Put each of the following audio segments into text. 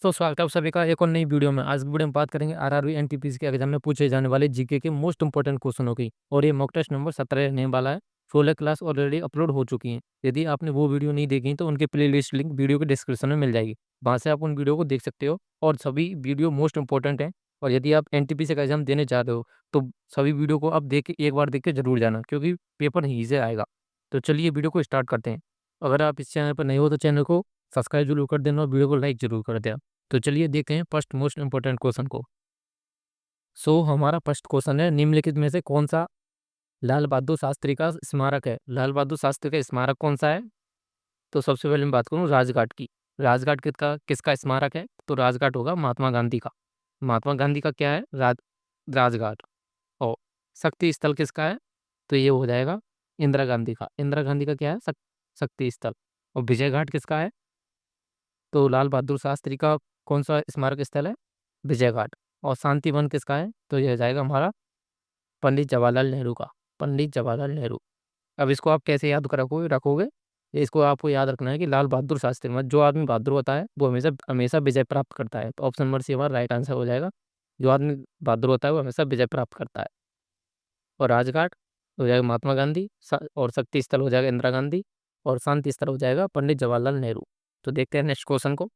दोस्तों, स्वागत है आप सभी का एक और नई वीडियो में। आज की वीडियो में बात करेंगे आरआरबी एनटीपीसी के एग्जाम में पूछे जाने वाले जीके के मोस्ट इंपोर्टेंट क्वेश्चनों की। और ये मॉक टेस्ट नंबर 17 रहने वाला है। 16 क्लास ऑलरेडी अपलोड हो चुकी हैं। यदि आपने वो वीडियो नहीं देखी तो उनके प्लेलिस्ट लिंक वीडियो के डिस्क्रिप्शन में मिल जाएगी। वहाँ से आप उन वीडियो को देख सकते हो और सभी वीडियो मोस्ट इंपॉर्टेंट हैं। और यदि आप एनटीपीसी का एग्जाम देने जा रहे हो तो सभी वीडियो को आप देख के एक बार देख के जरूर जाना, क्योंकि पेपर यहीं से आएगा। तो चलिए वीडियो को स्टार्ट करते हैं। अगर आप इस चैनल पर नहीं हो तो चैनल को सब्सक्राइब जरूर कर देना और वीडियो को लाइक जरूर कर देना। तो चलिए देखते हैं फर्स्ट मोस्ट इंपोर्टेंट क्वेश्चन को। हमारा फर्स्ट क्वेश्चन है, निम्नलिखित में से कौन सा लाल बहादुर शास्त्री का स्मारक है? लाल बहादुर शास्त्री का स्मारक कौन सा है? तो सबसे पहले मैं बात करूं राजघाट की। राजघाट किसका किसका स्मारक है? तो राजघाट होगा महात्मा गांधी का। महात्मा गांधी का क्या है? राजघाट। और शक्ति स्थल किसका है? तो ये हो जाएगा इंदिरा गांधी का। इंदिरा गांधी का क्या है? शक्ति स्थल। और विजय घाट किसका है? तो लाल बहादुर शास्त्री का कौन सा स्मारक स्थल है? विजय घाट। और शांति वन किसका है? तो यह जाएगा हमारा पंडित जवाहरलाल नेहरू का। पंडित जवाहरलाल नेहरू। अब इसको आप कैसे याद रखोगे रखोगे ये इसको आपको याद रखना है कि लाल बहादुर शास्त्री, मतलब जो आदमी बहादुर होता है वो हमेशा हमेशा विजय प्राप्त करता है। तो ऑप्शन नंबर सी हमारा राइट आंसर हो जाएगा। जो आदमी बहादुर होता है वो हमेशा विजय प्राप्त करता है। और राजघाट हो जाएगा महात्मा गांधी, और शक्ति स्थल हो जाएगा इंदिरा गांधी, और शांति स्थल हो जाएगा पंडित जवाहरलाल नेहरू। तो देखते हैं नेक्स्ट क्वेश्चन को।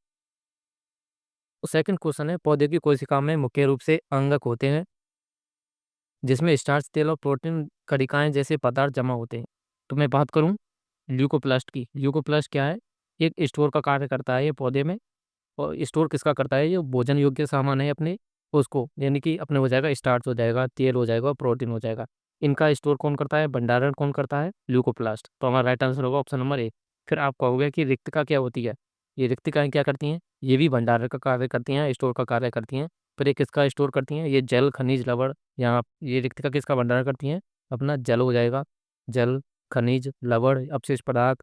सेकंड क्वेश्चन है, पौधे की कोशिका में मुख्य रूप से अंगक होते हैं जिसमें स्टार्च, तेल और प्रोटीन कणिकाएं जैसे पदार्थ जमा होते हैं। तो मैं बात करूं ल्यूकोप्लास्ट की। ल्यूकोप्लास्ट क्या है? एक स्टोर का कार्य करता है ये पौधे में। और स्टोर किसका करता है? ये भोजन योग्य सामान है अपने उसको, यानी कि अपने हो जाएगा स्टार्च हो जाएगा, तेल हो जाएगा, प्रोटीन हो जाएगा। इनका स्टोर कौन करता है? भंडारण कौन करता है? ल्यूकोप्लास्ट। तो हमारा राइट आंसर होगा ऑप्शन नंबर ए। फिर आप कहोगे कि रिक्तिका क्या होती है? ये रिक्तिकाएं क्या करती हैं? ये भी भंडारण का कार्य करती हैं, स्टोर का कार्य करती हैं। फिर ये किसका स्टोर करती हैं? ये जल, खनिज, लवण। यहाँ ये रिक्तिका किसका भंडारण करती हैं? अपना जल हो जाएगा, जल, खनिज, लवण, अपशिष्ट पदार्थ,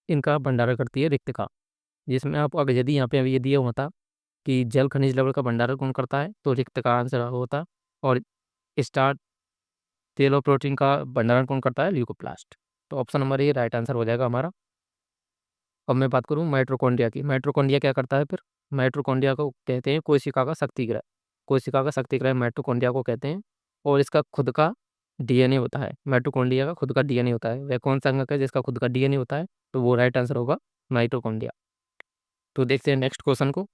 इनका भंडारण करती है रिक्तिका। जिसमें आप अगर यदि यहाँ पे अभी ये दिया होता कि जल, खनिज, लवण का भंडारण कौन करता है, तो रिक्त का आंसर होता। और स्टार्च, तेल और प्रोटीन का भंडारण कौन करता है? ल्यूकोप्लास्ट। तो ऑप्शन नंबर ये राइट आंसर हो जाएगा हमारा। अब मैं बात करूँ माइटोकॉन्ड्रिया की। माइटोकॉन्ड्रिया क्या करता है फिर? माइटोकॉन्ड्रिया को कहते हैं कोशिका का शक्तिगृह। कोशिका का शक्तिगृह माइटोकॉन्ड्रिया को कहते हैं। और इसका खुद का डीएनए होता है। माइटोकॉन्ड्रिया का खुद का डीएनए होता है। वह कौन सा अंगक है जिसका खुद का डीएनए होता है? तो वो राइट आंसर होगा माइटोकॉन्ड्रिया। तो देखते हैं नेक्स्ट क्वेश्चन को।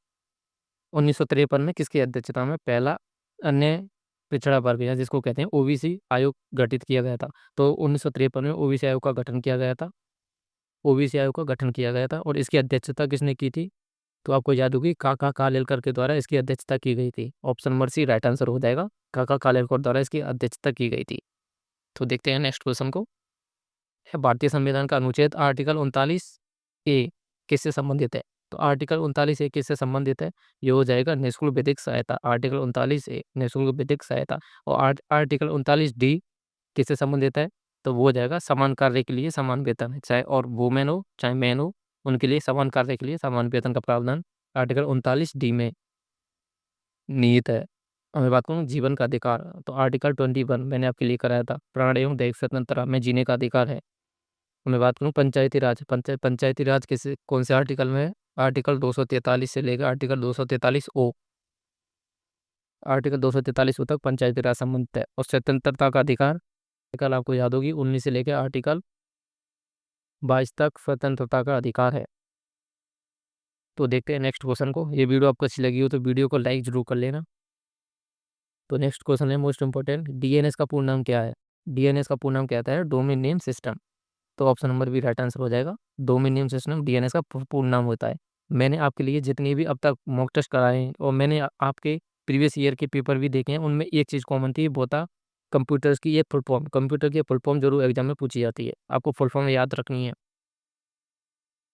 1953 में किसकी अध्यक्षता में पहला अन्य पिछड़ा वर्ग या जिसको कहते हैं ओबीसी आयोग गठित किया गया था? तो 1953 में ओबीसी आयोग का गठन किया गया था। ओबीसी आयोग का गठन किया गया था और इसकी अध्यक्षता किसने की थी? तो आपको याद होगी काका कालेलकर के द्वारा इसकी अध्यक्षता की गई थी। Option number C right answer हो जाएगा। काका कालेलकर द्वारा इसकी अध्यक्षता की गई थी। तो देखते हैं नेक्स्ट क्वेश्चन को। है भारतीय संविधान का अनुच्छेद आर्टिकल 39 ए किससे संबंधित है? तो आर्टिकल 39 ए किससे संबंधित है? ये हो जाएगा निःशुल्क विधिक सहायता। आर्टिकल 39 ए निःशुल्क विधिक सहायता। और आर्टिकल 39 डी किससे संबंधित है? तो वो हो जाएगा समान कार्य के लिए समान वेतन, चाहे और वुमेन हो चाहे मैन हो, उनके लिए समान कार्य के लिए समान वेतन का प्रावधान आर्टिकल 39 डी में निहित है। और मैं बात करूँ जीवन का अधिकार, तो आर्टिकल 21 मैंने आपके लिए कराया था, प्राण एवं दैहिक स्वतंत्रता में जीने का अधिकार है। मैं बात करूँ पंचायती राज, पंचायती राज किस कौन से आर्टिकल में है? आर्टिकल 243 से लेकर आर्टिकल 243 ओ। आर्टिकल 243 ओ तक पंचायती राज संबंधित है। और स्वतंत्रता का अधिकार आर्टिकल आपको याद होगी 19 से लेकर आर्टिकल 22 तक स्वतंत्रता का अधिकार है। तो देखते हैं नेक्स्ट क्वेश्चन को। ये वीडियो आपको अच्छी लगी हो तो वीडियो को लाइक जरूर कर लेना। तो नेक्स्ट क्वेश्चन है मोस्ट इंपोर्टेंट, डीएनएस का पूर्ण नाम क्या है? डीएनएस का पूर्ण नाम क्या है? Domain name system. तो ऑप्शन नंबर भी राइट आंसर हो जाएगा। डोमेन नेम सिस्टम डीएनएस का पूर्ण नाम होता है। मैंने आपके लिए जितने भी अब तक मॉक टेस्ट कराए हैं और मैंने आपके प्रीवियस ईयर के पेपर भी देखे हैं, उनमें एक चीज़ कॉमन थी, वो था कंप्यूटर्स की ये फुल फॉर्म। कंप्यूटर की फुल फॉर्म जरूर एग्जाम में पूछी जाती है, आपको फुल फॉर्म याद रखनी है।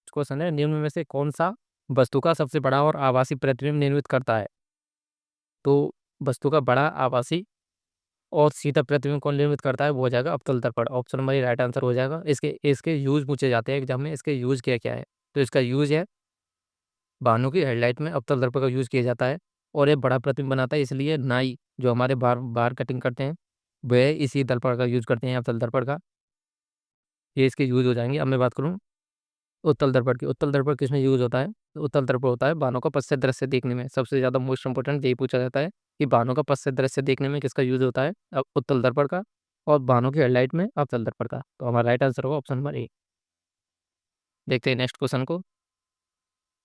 क्वेश्चन है, निम्न में से कौन सा वस्तु का सबसे बड़ा और आभासी प्रतिबिंब निर्मित करता है? तो वस्तु का बड़ा, आभासी और सीधा प्रतिबिंब कौन निर्मित करता है? वो हो जाएगा अवतल दर्पण। ऑप्शन नंबर ये राइट आंसर हो जाएगा। इसके इसके यूज पूछे जाते हैं एग्जाम में, इसके यूज क्या क्या है? तो इसका यूज है वाहनों की हेडलाइट में अवतल दर्पण का यूज किया जाता है। और ये बड़ा प्रतिबिंब बनाता है, इसलिए नाई जो हमारे बार बार कटिंग करते हैं वह इसी दर्पण का यूज करते हैं, अवतल दर्पण का। ये इसके यूज हो जाएंगे। अब मैं बात करूँ उत्तल दर्पण की, उत्तल दर्पण किसमें यूज होता है? तो उत्तल दर्पण होता है बाणों का पश्चात दृश्य देखने में। सबसे ज़्यादा मोस्ट इंपोर्टेंट यही पूछा जाता है कि बाणों का पश्चात दृश्य देखने में किसका यूज होता है? उत्तल दर्पण का। और बाणों की हेडलाइट में अवतल दर्पण का। तो हमारा राइट आंसर होगा ऑप्शन नंबर ए। देखते हैं नेक्स्ट क्वेश्चन को।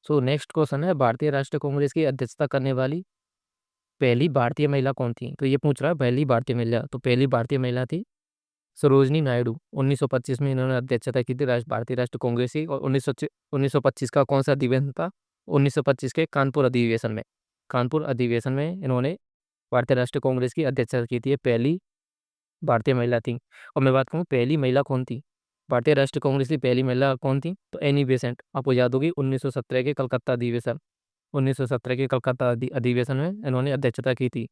सो नेक्स्ट क्वेश्चन है, भारतीय राष्ट्रीय कांग्रेस की अध्यक्षता करने वाली पहली भारतीय महिला कौन थी? तो ये पूछ रहा है पहली भारतीय महिला, तो पहली भारतीय महिला थी सरोजनी नायडू। 1925 में इन्होंने अध्यक्षता की थी भारतीय राष्ट्रीय कांग्रेस की। और 1925 का कौन सा अधिवेशन था? 1925 के कानपुर अधिवेशन में। कानपुर अधिवेशन में इन्होंने भारतीय राष्ट्रीय कांग्रेस की अध्यक्षता की थी। ये पहली भारतीय महिला थी। और मैं बात करूँ पहली महिला कौन थी भारतीय राष्ट्रीय कांग्रेस की, पहली महिला कौन थी? तो एनी बेसेंट। आपको याद होगी 1917 के कलकत्ता अधिवेशन। 1917 के कलकत्ता अधिवेशन में इन्होंने अध्यक्षता की थी।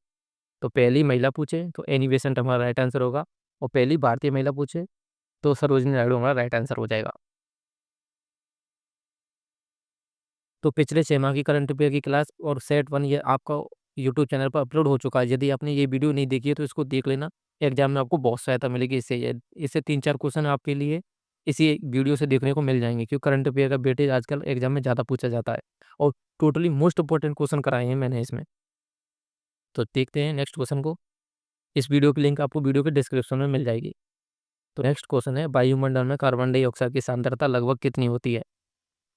तो पहली महिला पूछे तो एनी बेसेंट हमारा राइट आंसर होगा। और पहली भारतीय महिला पूछे तो सरोजिनी नायडू हमारा राइट आंसर हो जाएगा। तो पिछले 6 माह की करंट अफेयर की क्लास और सेट 1 ये आपका यूट्यूब चैनल पर अपलोड हो चुका है। यदि आपने ये वीडियो नहीं देखी है तो इसको देख लेना। एग्जाम में आपको बहुत सहायता मिलेगी इससे। इससे 3-4 क्वेश्चन आपके लिए इसी वीडियो से देखने को मिल जाएंगे, क्योंकि करंट अफेयर का वेटेज आजकल एग्जाम में ज़्यादा पूछा जाता है। और टोटली मोस्ट इंपॉर्टेंट क्वेश्चन कराए हैं मैंने इसमें। तो देखते हैं नेक्स्ट क्वेश्चन को। इस वीडियो की लिंक आपको वीडियो के डिस्क्रिप्शन में मिल जाएगी। तो नेक्स्ट क्वेश्चन है, वायुमंडल में कार्बन डाइऑक्साइड की सांद्रता लगभग कितनी होती है?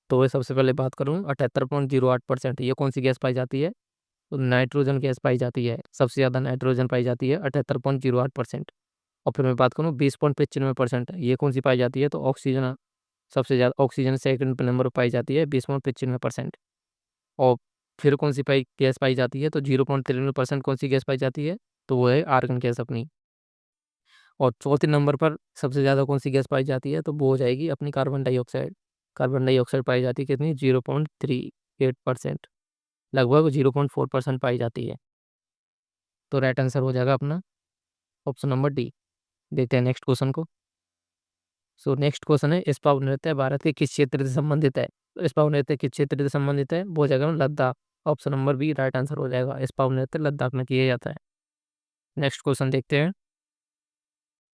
तो मैं सबसे पहले बात करूँ 78.08%। ये कौन सी गैस पाई जाती है? तो नाइट्रोजन गैस पाई जाती है। सबसे ज़्यादा नाइट्रोजन पाई जाती है 78.08%। और फिर मैं बात करूँ 20.95%, ये कौन सी पाई जाती है? तो ऑक्सीजन। सबसे ज़्यादा ऑक्सीजन सेकंड नंबर पर पाई जाती है 20.95%। और फिर कौन सी गैस पाई जाती है? तो 0.93% कौन सी गैस पाई जाती है? तो वो है आर्गन गैस अपनी। और चौथे नंबर पर सबसे ज़्यादा कौन सी गैस पाई जाती है? तो वो हो जाएगी अपनी कार्बन डाइऑक्साइड। कार्बन डाइऑक्साइड पाई जाती है कितनी? 0.38%। लगभग 0.4% पाई जाती है। तो राइट आंसर हो जाएगा अपना ऑप्शन नंबर डी। देखते हैं नेक्स्ट क्वेश्चन को। सो नेक्स्ट क्वेश्चन है, स्पाउ नृत्य भारत के किस क्षेत्र से संबंधित है? तो स्पाउ नृत्य किस क्षेत्र से संबंधित है? वो हो जाएगा Ladakh. Option number B right answer हो जाएगा। स्पाउ नृत्य लद्दाख में किया जाता है। नेक्स्ट क्वेश्चन देखते हैं,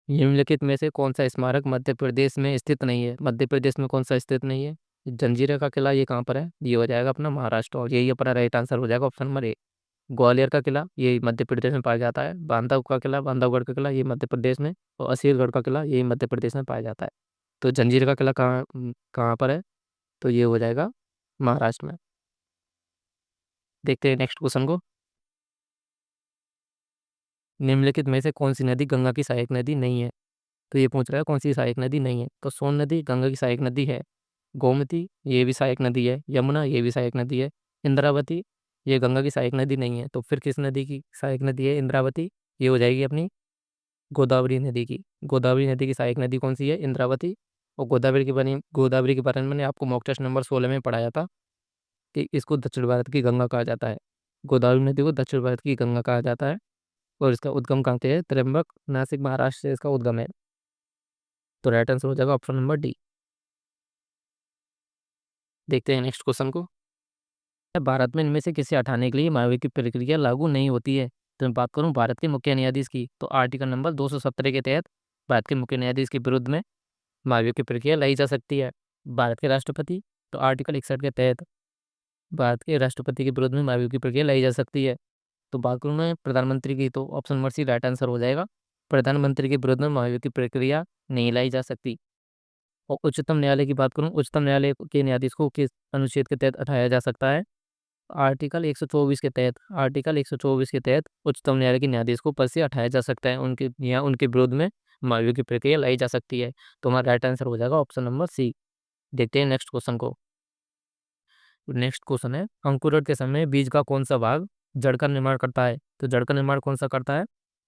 निम्नलिखित में से कौन सा स्मारक मध्य प्रदेश में स्थित नहीं है? मध्य प्रदेश में कौन सा स्थित नहीं है? जंजीरा का किला ये कहाँ पर है? ये हो जाएगा अपना महाराष्ट्र। और यही अपना राइट आंसर हो जाएगा ऑप्शन नंबर ए। ग्वालियर का किला ये मध्य प्रदेश में पाया जाता है। बांधव का किला, बांधवगढ़ का किला ये मध्य प्रदेश में। और असीरगढ़ का किला ये मध्य प्रदेश में पाया जाता है। तो जंजीर का किला कहाँ कहाँ पर है? तो ये हो जाएगा महाराष्ट्र में। देखते हैं नेक्स्ट क्वेश्चन को। निम्नलिखित में से कौन सी नदी गंगा की सहायक नदी नहीं है? तो ये पूछ रहा है कौन सी सहायक नदी नहीं है? तो सोन नदी गंगा की सहायक नदी है। गोमती ये भी सहायक नदी है। यमुना ये भी सहायक नदी है। इंद्रावती ये गंगा की सहायक नदी नहीं है। तो फिर किस नदी की सहायक नदी है इंद्रावती? ये हो जाएगी अपनी गोदावरी नदी की। गोदावरी नदी की सहायक नदी कौन सी है? इंद्रावती। और गोदावरी के बारे में मैंने आपको मॉक टेस्ट नंबर 16 में पढ़ाया था कि इसको दक्षिण भारत की गंगा कहा जाता है। गोदावरी नदी को दक्षिण भारत की गंगा कहा जाता है। और इसका उद्गम कहाँ से है? त्र्यंबक नासिक महाराष्ट्र से इसका उद्गम है। तो राइट आंसर हो जाएगा ऑप्शन नंबर डी। देखते हैं नेक्स्ट क्वेश्चन को। भारत में इनमें से किसे हटाने के लिए मायावती की प्रक्रिया लागू नहीं होती है? तो मैं बात करूं भारत के मुख्य न्यायाधीश की, तो आर्टिकल नंबर 217 के तहत भारत के मुख्य न्यायाधीश के विरुद्ध में मायावती की प्रक्रिया लाई जा सकती है। भारत के राष्ट्रपति, तो आर्टिकल 61 के तहत भारत के राष्ट्रपति के विरुद्ध में मायावती की प्रक्रिया लाई जा सकती है। तो बात करूँ मैं प्रधानमंत्री की, तो option number C right answer हो जाएगा। प्रधानमंत्री के विरुद्ध में मायावती की प्रक्रिया नहीं लाई जा सकती। और उच्चतम न्यायालय की बात करूँ, उच्चतम न्यायालय के न्यायाधीश को किस अनुच्छेद के तहत हटाया जा सकता है? आर्टिकल 124 के तहत उच्चतम न्यायालय के न्यायाधीश को पद से हटाया जा सकता है। उनके या उनके विरोध में माफी की प्रक्रिया लाई जा सकती है। तो हमारा राइट आंसर हो जाएगा ऑप्शन नंबर सी। देखते हैं नेक्स्ट क्वेश्चन को। नेक्स्ट क्वेश्चन है, अंकुरण के समय बीज का कौन सा भाग जड़ का निर्माण करता है? तो जड़ का निर्माण कौन सा करता है?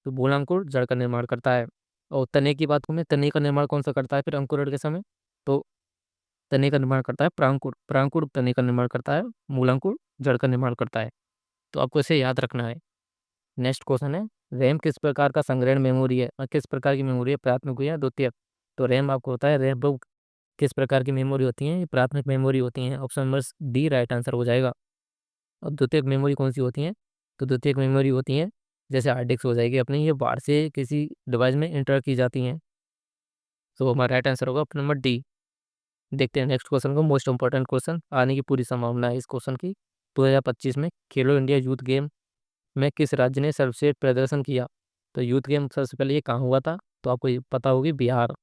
तो मूलांकुर जड़ का निर्माण करता है। और तने की बात करूँ, तने का निर्माण कौन सा करता है फिर अंकुरण के समय? तो तने का निर्माण करता है प्रांकुर। प्रांकुर तने का निर्माण करता है। मूलांकुर जड़ का निर्माण करता है। तो आपको इसे याद रखना है। नेक्स्ट क्वेश्चन है, रैम किस प्रकार का संग्रहण मेमोरी है और किस प्रकार की मेमोरी है, प्राथमिक या द्वितीयक? तो रैम आपको होता है, रैम वो किस प्रकार की मेमोरी होती है? ये प्राथमिक मेमोरी होती है। Option number D right answer हो जाएगा। और द्वितीयक मेमोरी कौन सी होती है? तो द्वितीयक मेमोरी होती है जैसे हार्ड डिस्क हो जाएगी अपनी, ये बाहर से किसी डिवाइस में इंटर की जाती हैं। तो हमारा राइट आंसर होगा ऑप्शन नंबर डी। देखते हैं नेक्स्ट क्वेश्चन को। मोस्ट इंपॉर्टेंट क्वेश्चन, आने की पूरी संभावना है इस क्वेश्चन की। 2025 में खेलो इंडिया यूथ गेम में किस राज्य ने सर्वश्रेष्ठ प्रदर्शन किया? तो यूथ गेम सबसे पहले ये कहाँ हुआ था? तो आपको ये पता होगी, बिहार।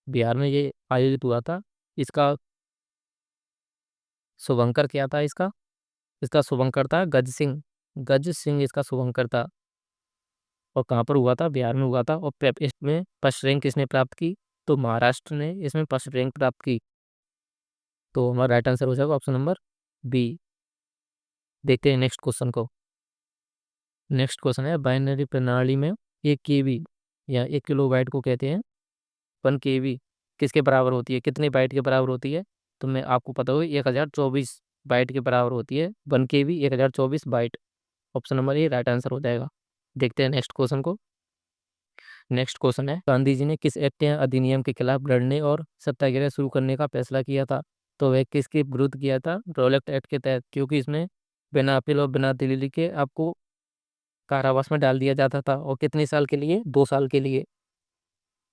बिहार में ये आयोजित हुआ था। इसका शुभंकर क्या था इसका? इसका शुभंकर था गज सिंह। गज सिंह इसका शुभंकर था। और कहाँ पर हुआ था? बिहार में हुआ था। और इसमें फर्स्ट रैंक किसने प्राप्त की? तो महाराष्ट्र ने इसमें फर्स्ट रैंक प्राप्त की। तो हमारा राइट आंसर हो जाएगा ऑप्शन नंबर बी। देखते हैं नेक्स्ट क्वेश्चन को। नेक्स्ट क्वेश्चन है, बाइनरी प्रणाली में 1 KB या 1 किलोबाइट को कहते हैं 1 KB किसके बराबर होती है? कितने बाइट के बराबर होती है? तो मैं आपको पता होगा 1024 बाइट के बराबर होती है 1 KB, 1024 byte. Option number A right answer हो जाएगा। देखते हैं नेक्स्ट क्वेश्चन को। नेक्स्ट क्वेश्चन है, गांधी जी ने किस एक्ट या अधिनियम के खिलाफ लड़ने और सत्याग्रह शुरू करने का फैसला किया था? तो वह किसके विरुद्ध किया था? रॉलेट एक्ट के तहत, क्योंकि इसमें बिना अपील और बिना दलील के आपको कारावास में डाल दिया जाता था। और कितने साल के लिए? 2 साल के लिए।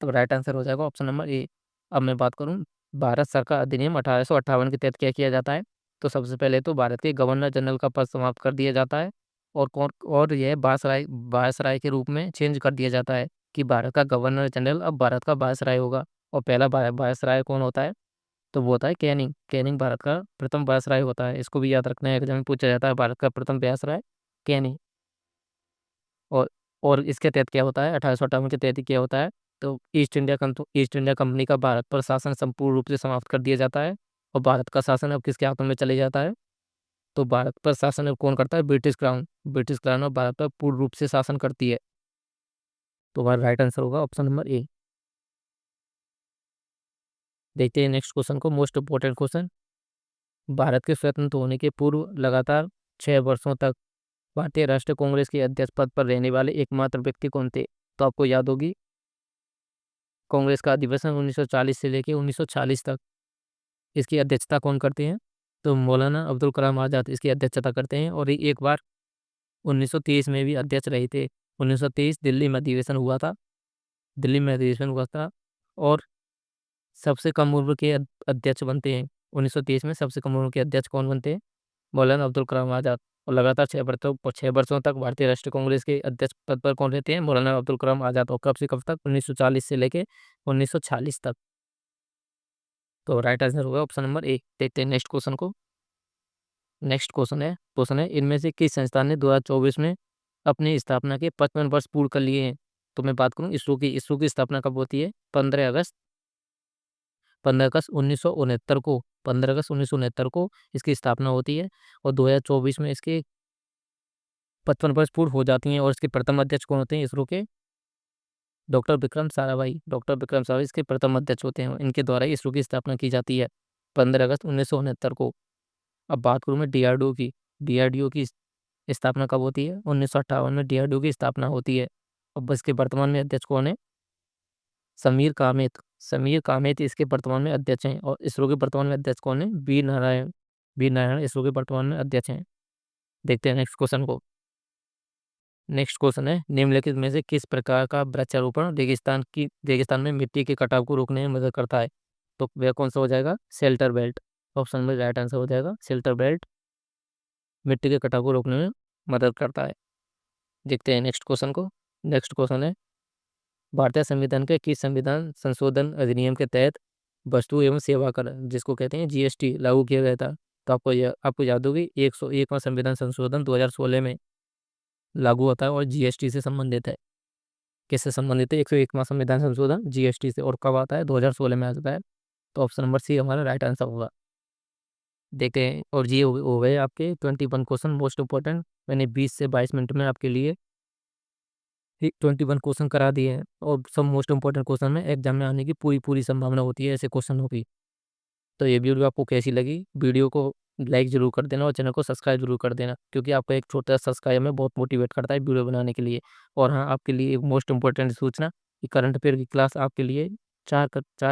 तो राइट आंसर हो जाएगा ऑप्शन नंबर ए। अब मैं बात करूं, भारत सरकार अधिनियम 1858 के तहत क्या किया जाता है? तो सबसे पहले तो भारत के गवर्नर जनरल का पद समाप्त कर दिया जाता है। और यह वायसराय के रूप में चेंज कर दिया जाता है कि भारत का गवर्नर जनरल अब भारत का वायसराय होगा। और पहला वायसराय कौन होता है? तो वो होता है कैनिंग। कैनिंग भारत का प्रथम वायसराय होता है। इसको भी याद रखना है, एग्जाम में पूछा जाता है भारत का प्रथम वायसराय कैनिंग। और और इसके तहत क्या होता है? 1858 के तहत ही क्या होता है? तो ईस्ट इंडिया कंपनी का भारत पर शासन संपूर्ण रूप से समाप्त कर दिया जाता है। और भारत का शासन अब किसके हाथों में चले जाता है? तो भारत पर शासन अब कौन करता है? British crown. ब्रिटिश क्राउन अब भारत पर पूर्ण रूप से शासन करती है। तो हमारा राइट आंसर होगा ऑप्शन नंबर ए। देखते हैं नेक्स्ट क्वेश्चन को। मोस्ट इंपोर्टेंट क्वेश्चन, भारत के स्वतंत्र होने के पूर्व लगातार 6 वर्षों तक भारतीय राष्ट्रीय कांग्रेस के अध्यक्ष पद पर रहने वाले एकमात्र व्यक्ति कौन थे? तो आपको याद होगी, कांग्रेस का अधिवेशन 1940 से लेकर 1946 तक इसकी अध्यक्षता कौन करते हैं? तो मौलाना अब्दुल कलाम आज़ाद इसकी अध्यक्षता करते हैं। और एक बार 1923 में भी अध्यक्ष रहे थे। 1923 दिल्ली में अधिवेशन हुआ था। दिल्ली में अधिवेशन हुआ था। और सबसे कम उम्र के अध्यक्ष बनते हैं 1923 में। सबसे कम उम्र के अध्यक्ष कौन बनते हैं? मौलाना अब्दुल कलाम आज़ाद। और लगातार 6 वर्षों तक भारतीय राष्ट्रीय कांग्रेस के अध्यक्ष पद पर कौन रहते हैं? मौलाना अब्दुल कलाम आज़ाद। और कब से कब तक? 1940 से लेके 1946 तक। तो राइट आंसर होगा ऑप्शन नंबर ए। देखते हैं नेक्स्ट क्वेश्चन को। नेक्स्ट क्वेश्चन है, इनमें से किस संस्थान ने 2024 में अपनी स्थापना के 55 वर्ष पूर्ण कर लिए हैं? तो मैं बात करूं इसरो की। इसरो की स्थापना कब होती है? 15 अगस्त 1969 को। 15 अगस्त 1969 को इसकी स्थापना होती है। और 2024 में इसके 55 वर्ष पूर्ण हो जाती हैं। और इसके प्रथम अध्यक्ष कौन होते हैं इसरो के? डॉक्टर विक्रम साराभाई। डॉक्टर विक्रम साराभाई इसके प्रथम अध्यक्ष होते हैं। इनके द्वारा ही इसरो की स्थापना की जाती है 15 अगस्त 1969 को। अब बात करूँ मैं डीआरडीओ की। डीआरडीओ की स्थापना कब होती है? 1958 में डीआरडीओ की स्थापना होती है। अब इसके वर्तमान में अध्यक्ष कौन है? समीर कामेत। समीर कामेत इसके वर्तमान में अध्यक्ष हैं। और इसरो के वर्तमान में अध्यक्ष कौन है? वी नारायण। वी नारायण इसरो के वर्तमान में अध्यक्ष हैं। देखते हैं नेक्स्ट क्वेश्चन को। नेक्स्ट क्वेश्चन है, निम्नलिखित में से किस प्रकार का वृक्षारोपण रेगिस्तान में मिट्टी के कटाव को रोकने में मदद करता है? तो वह कौन सा हो जाएगा? Shelter belt. ऑप्शन में राइट आंसर हो जाएगा शेल्टर बेल्ट मिट्टी के कटाव को रोकने में मदद करता है। देखते हैं नेक्स्ट क्वेश्चन को। नेक्स्ट क्वेश्चन है, भारतीय संविधान के किस संविधान संशोधन अधिनियम के तहत वस्तु एवं सेवा कर, जिसको कहते हैं जीएसटी, लागू किया गया था? तो आपको याद होगी 101वां संविधान संशोधन 2016 में लागू होता है और जीएसटी से संबंधित है। किससे संबंधित है 101वां संविधान संशोधन? जीएसटी से। और कब आता है? 2016 में आता है। तो ऑप्शन नंबर सी हमारा राइट आंसर होगा। देखते हैं। और ये हो गए आपके 21 क्वेश्चन मोस्ट इंपॉर्टेंट। मैंने 20 से 22 मिनट में आपके लिए 21 क्वेश्चन करा दिए हैं। और सब मोस्ट इंपॉर्टेंट क्वेश्चन में एग्जाम में आने की पूरी पूरी संभावना होती है ऐसे क्वेश्चनों की। तो ये वीडियो आपको कैसी लगी? वीडियो को लाइक जरूर कर देना और चैनल को सब्सक्राइब जरूर कर देना, क्योंकि आपका एक छोटा सा सब्सक्राइब में बहुत मोटिवेट करता है वीडियो बनाने के लिए। और हाँ, आपके लिए एक मोस्ट इंपॉर्टेंट सूचना कि करंट अफेयर की क्लास आपके लिए चार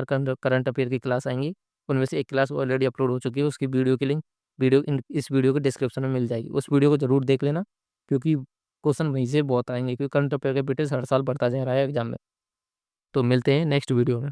करंट अफेयर की क्लास आएंगी। उनमें से एक क्लास ऑलरेडी अपलोड हो चुकी है। उसकी वीडियो की लिंक इस वीडियो के डिस्क्रिप्शन में मिल जाएगी। उस वीडियो को जरूर देख लेना, क्योंकि क्वेश्चन वहीं से बहुत आएंगे, क्योंकि करंट अफेयर का वेटेज हर साल बढ़ता जा रहा है एग्जाम में। तो मिलते हैं नेक्स्ट वीडियो में।